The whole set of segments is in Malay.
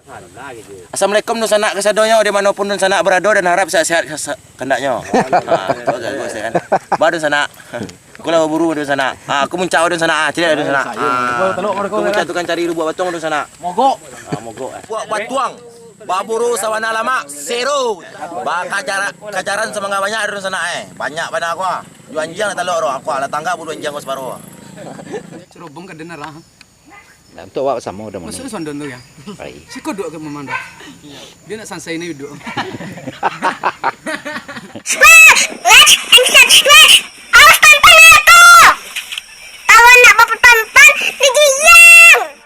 Assalamualaikum dun sanak kesadonyo dimanapun dun sanak berada dan harap sehat-sehat kendaknya. Baru sanak. Aku lah buru dun sanak. Aku muncau dun sanak. Tidak dun sanak. Aku muncau tukang cari buat batong dun sanak. Mogok. Mogok. Buat batuang. Baburu sawana lama zero. Kajaran semangat banyak dun sanak Banyak pada aku. Juanjang telur aku ala tangga bulu anjang aku separuh. Cerobong ka dinar ah. Untuk awak sama udah Masuk sondon tu ya. Baik. Si kodok ke memandang. Dia nak sansai ni duduk. Smash! Let's and such smash! Awas tonton aku! Kalau nak bapak tonton, digigam!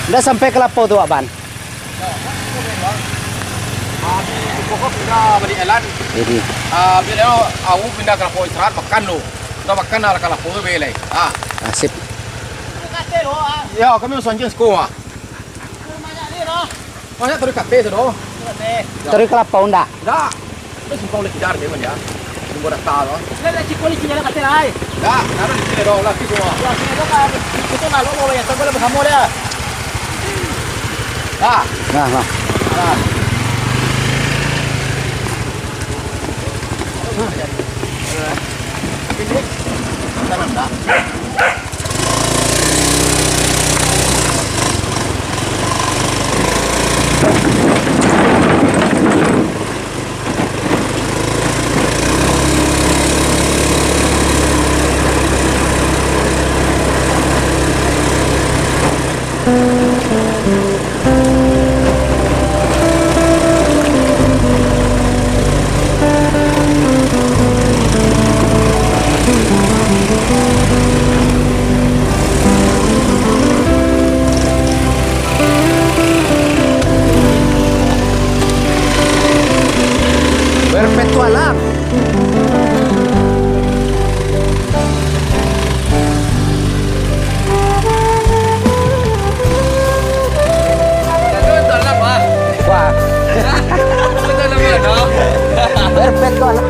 Udah sampai ke Lapo tuh, Ban. Pokok pindah balik Elan. Jadi, Bila aku pindah ke Lapo istirahat makan lo. Udah makan ala ke Lapo beli. asip. Ya, kami usah anjing sekolah. Banyak terus kate tu doh. Terus ke Lapo ndak? Dah. Terus kau boleh kejar dia mana? Tunggu dah tahu. Lele cikoli kinyala kate lai. Dah, nara di sini doh lagi semua. Ya sini tu kan itu nak lo ya tak boleh berkamu dia. Dah. Nah. Tanam dah. Berpetualang. Wah, berpetualang.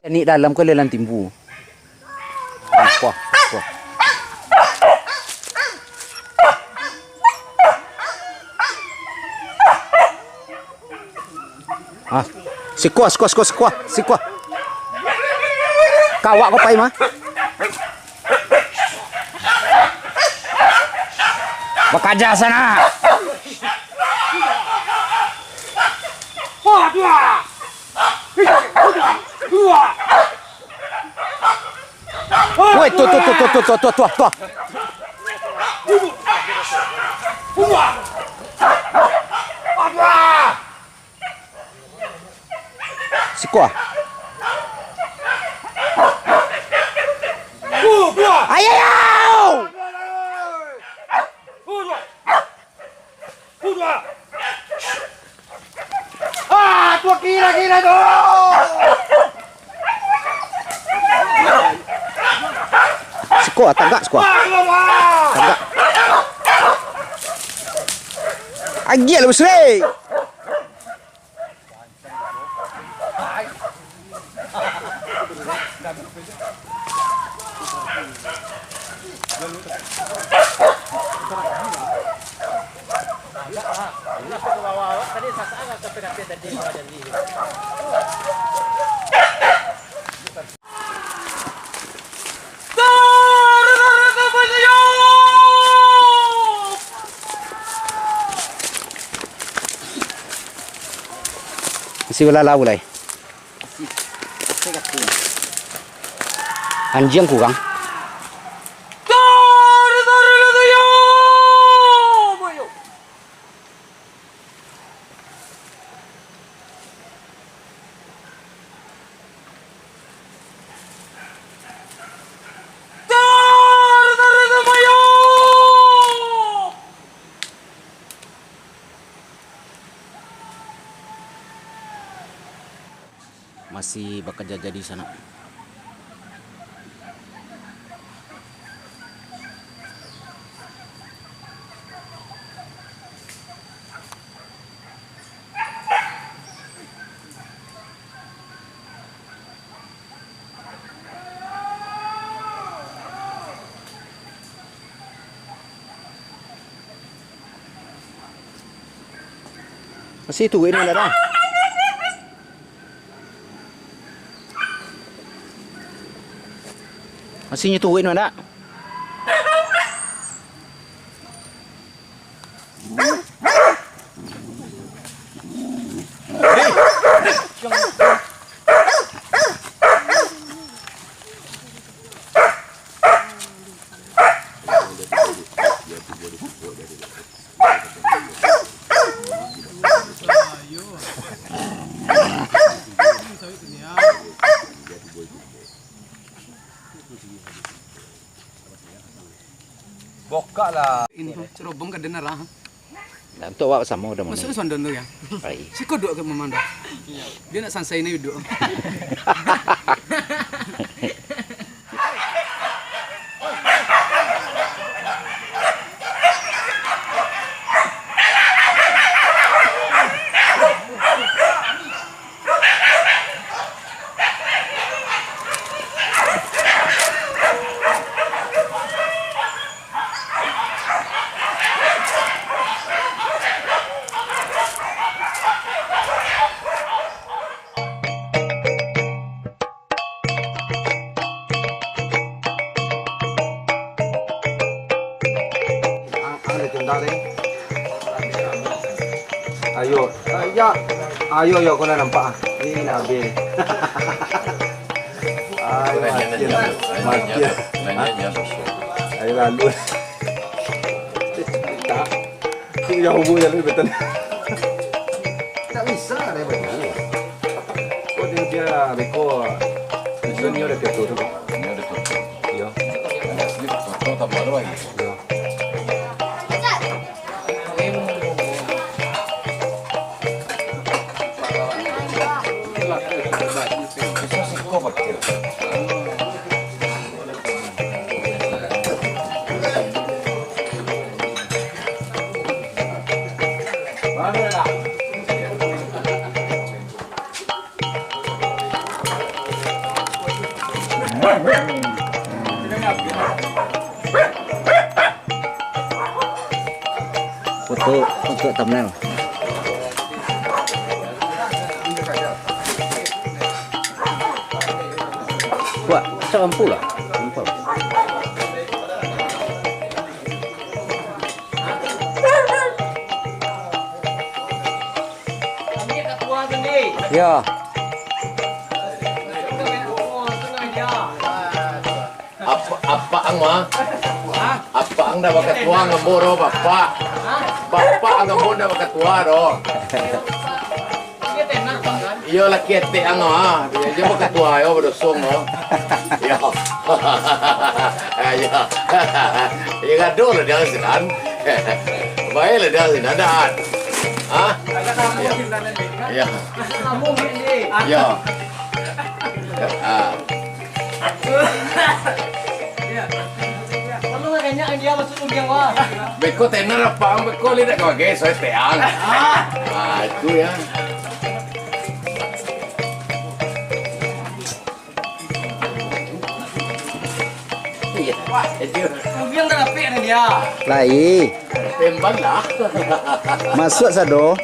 Ni dalam ke lelang timbu. Wah. Sikwa. Kawak kau pai mah. Bekerja sana. Woi, tuh. Sikwa. Ayo. Tua kira tu. Sikwa, tagak sikwa. Tagak. Agil besar. Masih wala ulay. Anjing kurang. Masih bekerja jadi sana. Masih tungguin mana dah? Masih nyituin mana? Boka lah. Ini cerobong ka din na raha. Untuk awak sama udah mana? Masuk sondon tu ya. Baik. Si kodok ke memanda. Dia nak sansai ni duduk. Ayo, kau nak nampak? Ini Nabi. Ayo lalu. Tak. Kau yang hubung yang lebih betul. Tak bisa ada betul. Kau dia rekod. Ini ada ketur. Ini ada ketur. Ya. Ini ketur tak malu lagi. Foto untuk thumbnail. Masa empul lah. Empul. Ya. Apa ang mah? Apa ang dah ketua ngemboro bapak? Bapak ang ngemboro dah ketua dong. Iya lah kete ang mah. Dia mau ketua yo berdosong lo. Ya. Ya. Ya gaduh lah dia sinan. Baik lah dia sinan dah. Hah? Ya. Ya. Ah. Beko tenar apa? Beko lihat kau guys, saya teang. Itu ya. Iya. Biang dah rapi ni dia. Lai. Tembak lah. Masuk sado.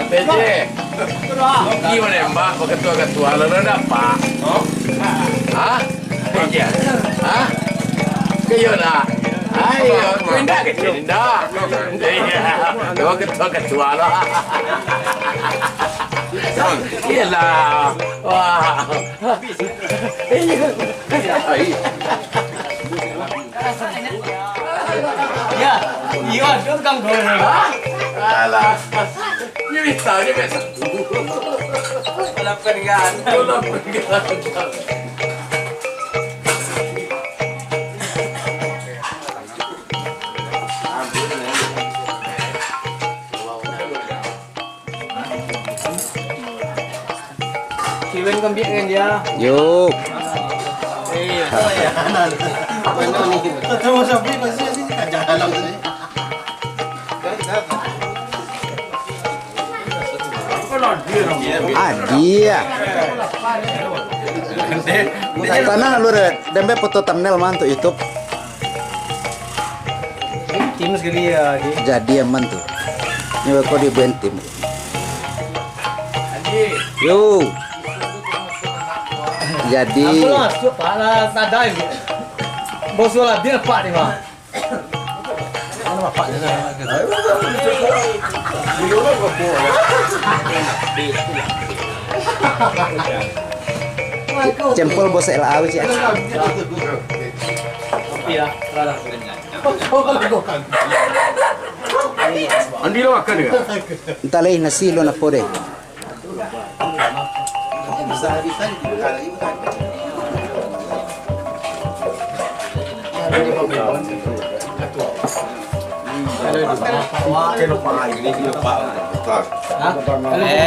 PJ. Gimana ya Mbak? Ketua-ketua lo ada apa? Hah? PJ. Hah? Kayo na. Ayo, pindah ke sini dah. Iya, ketua-ketua lo. Iyalah. Wah. Ya, iya, dia kan goreng. Alah. Ni bisa, ni bisa. Dalam peringan. Dalam peringan. Kiwen kambing kan dia. Yuk. Ketemu sapi pasti sini kan jalan sini. Dia. Tanah lu dembe foto thumbnail mah untuk YouTube. Tim sekali ya. Jadi aman tuh. Ini kok di band tim. Yo. Jadi Aku masuk Pak lah sadai. Bos lah dia Pak ni mah. Mana Pak dia sana. jempol bos LA wis ya. Iya, rada. Andi lo akan ya? Entah lagi nasi lo nak pore.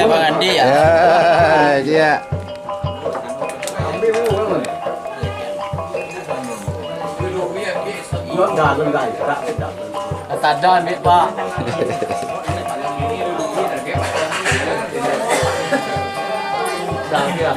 Bang Andi ya. Dia. Tada ambil Pak. Dah dia.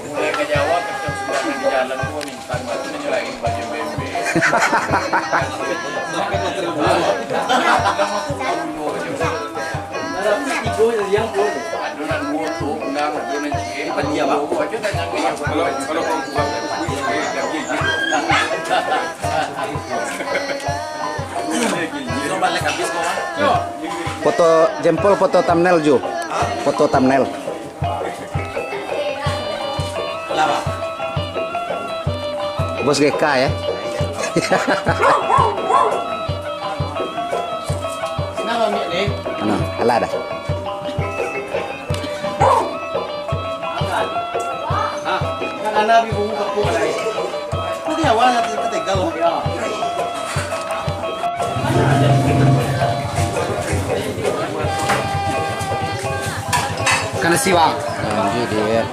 Mulai ke Jawa ketemu sebelah di jalan gua minta mati nyelain baju bembe. Adonan moto, undang adonan jie. Dia bang. Aja tanya ke yang kalau balik habis kau. Foto jempol foto thumbnail Ju. Foto thumbnail. Lama. Bos GK ya. Kenapa ambil ni? Mana? Alah dah. Kan anak ibu kapur lagi. Tadi awal nanti ketegal loh. Ya. Kana siwang. Tinggi dia.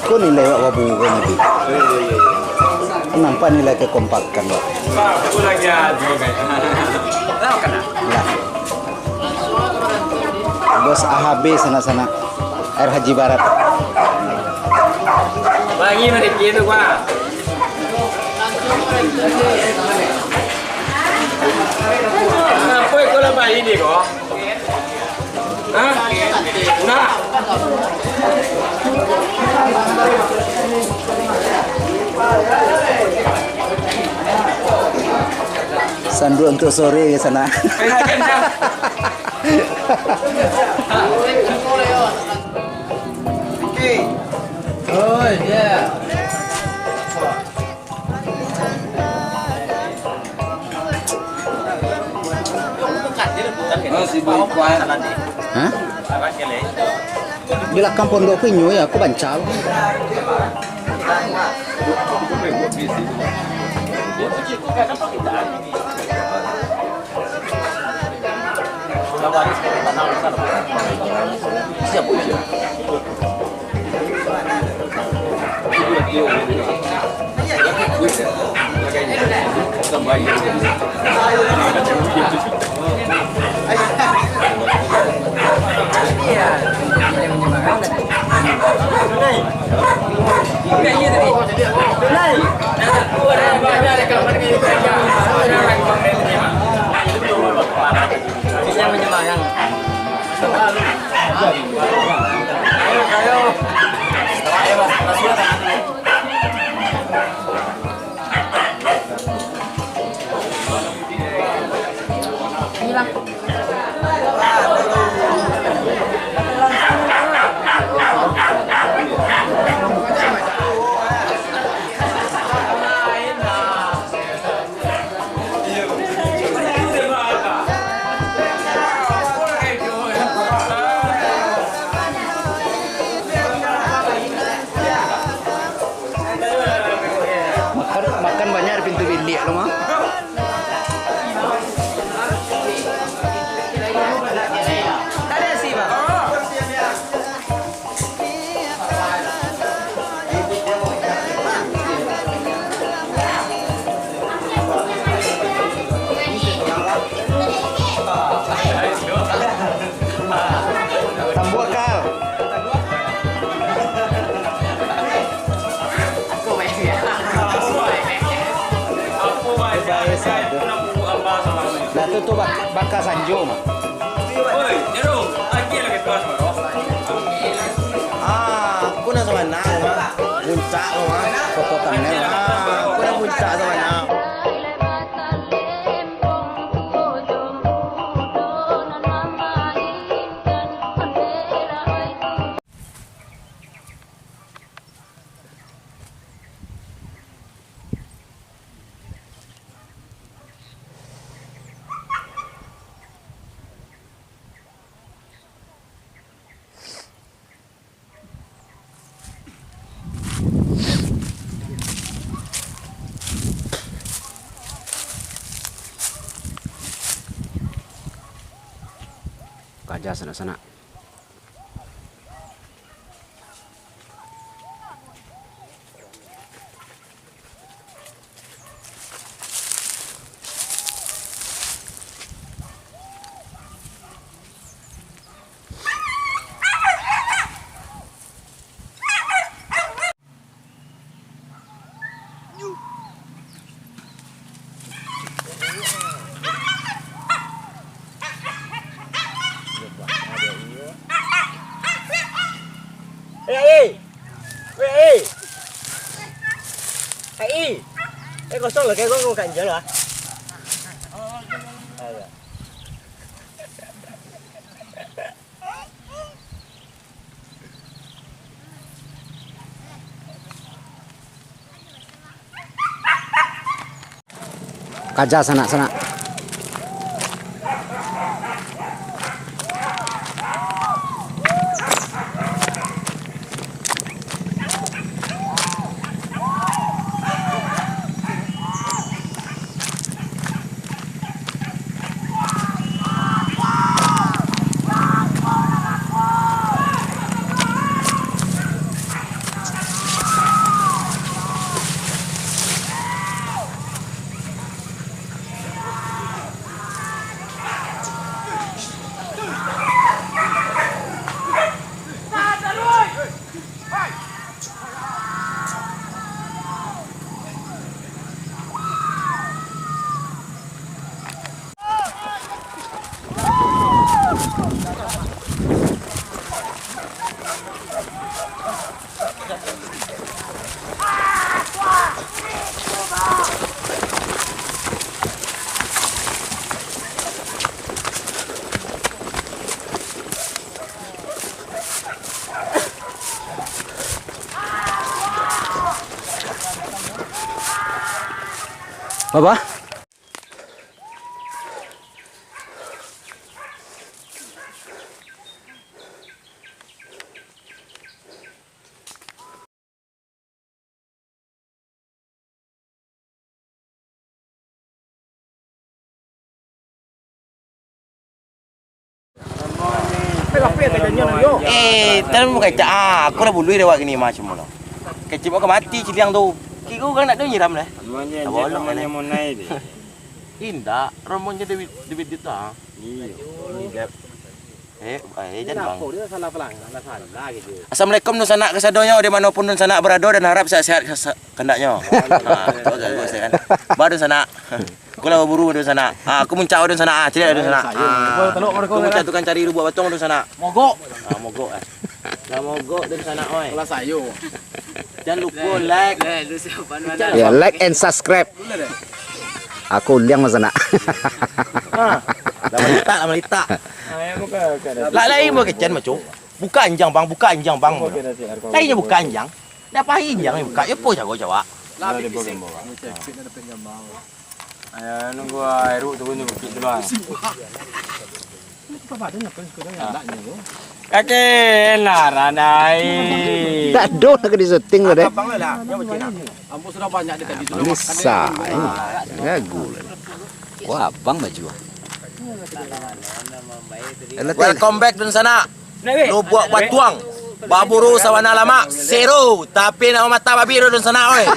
Kau nilai wak wabu kau nanti. Nampak nilai kekompakan wak. Aku lagi aja Lah. Bos AHB sana-sana. Air Haji Barat. lagi mereka itu Pak. Kenapa kau lepas ini kok? Hah? Nah. Sandu untuk sore ke sana. Oh yeah. Hah? Bila kampung dok pinyo ya, aku bancau. Makan banyak di pintu bilik lo mah. Tambukal. Nah itu tuh bakal Sanjo mah. Aku nak sama nak, puncak mah. Foto thumbnail. Aku nak puncak sama nak. Kaja sana-sana. kosong lah kayak gua kanjal lah. Kaja sana. Apa? Tanam mau kecak aku dah bului lewat gini macam mana. Kecik mau mati ciliang tu. Kiko kan nak dia nyiram dah. Namanya namanya mau naik deh. Indah, rombongnya David itu ah. Iya. Jangan bang. Assalamualaikum Nun Sanak kesadonya di manapun Nun Sanak berada dan harap sehat-sehat kendaknya. Kan. Baru Nun Sanak. Aku lah berburu Nun Sanak. Aku mencau Nun Sanak. Tidak Nun Sanak. Aku mencatukan cari buat batong Nun Sanak. Mogok. Mogok eh. Lah mogok Nun Sanak oi. Kelas ayo. Jangan lupa like. Ya, like and subscribe. Aku liang mas anak. Lama letak. Lah lain mau kecen macam. Buka anjang bang, buka anjang bang. Lainnya buka anjang. Dah pahin anjang buka. Ya po jago Jawa. Ayo nunggu air turun bukit dulu. Kakek naranai. Tak do nak di syuting lo deh. Bang lah. Ambo sudah banyak dia tadi tu. Bisa. Gagu. Wah, bang baju. Welcome back Nun Sanak. Lu buat batuang. Baburu sawana lama zero tapi nak mata babi Nun Sanak oi.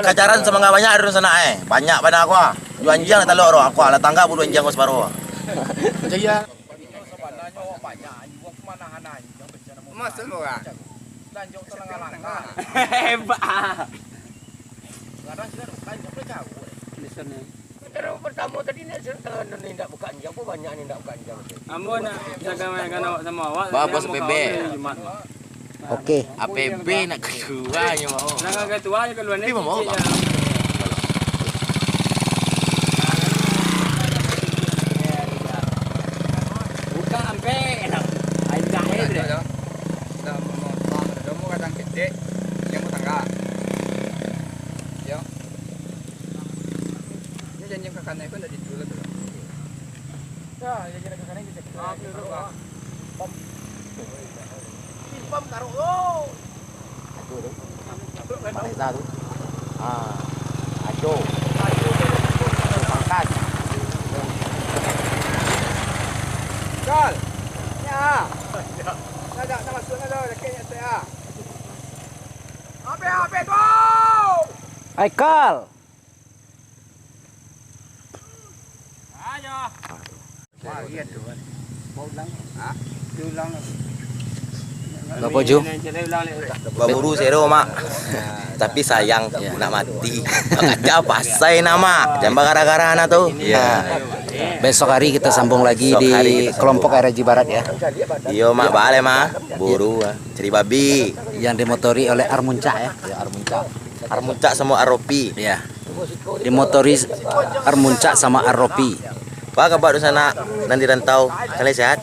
Kacaran semangga banyak Nun Sanak Banyak pada aku. Jual anjing tak loro aku lah tangga bulu anjing aku separuh. Jaya. Masuk boga. Hebat. Pertama tadi ni tidak buka anjing pun banyak ni tak buka anjing. Ambo nak jaga makan awak sama awak. Bapak PB. Oke. APB nak kedua nya mau. Nak ketua je keluar ni. Mau bang. Buka ampe enak. Aja aja. Kamu kadang gede, yang mau tangga. Yo. Ini janji ke kanan itu dari dulu tu. Ya, janji ke kanan kita. Pom. Pom taruh lo. Aduh tu. Mana tu? Aduh. Pangkat. Kal. Ya. Nak masuk nak dah kayaknya saya. Ape tu. Aikal. Ayo. Wah, iya tu. Mau ulang. Diulang. Bapak Ju. Baburu zero mak. Tapi sayang nak mati. Kaca pasai nama. Jangan gara-gara anak tu. Ya. Besok hari kita sambung lagi di kelompok RJ Barat ya. Iyo mak balik mak. Buru cari babi. Yang dimotori oleh Armunca ya. Ya Armunca. Armuncak sama Aropi. Ya. Dimotori Armuncak sama Aropi. Apa kabar di sana? Dan di rantau. Kalian sehat?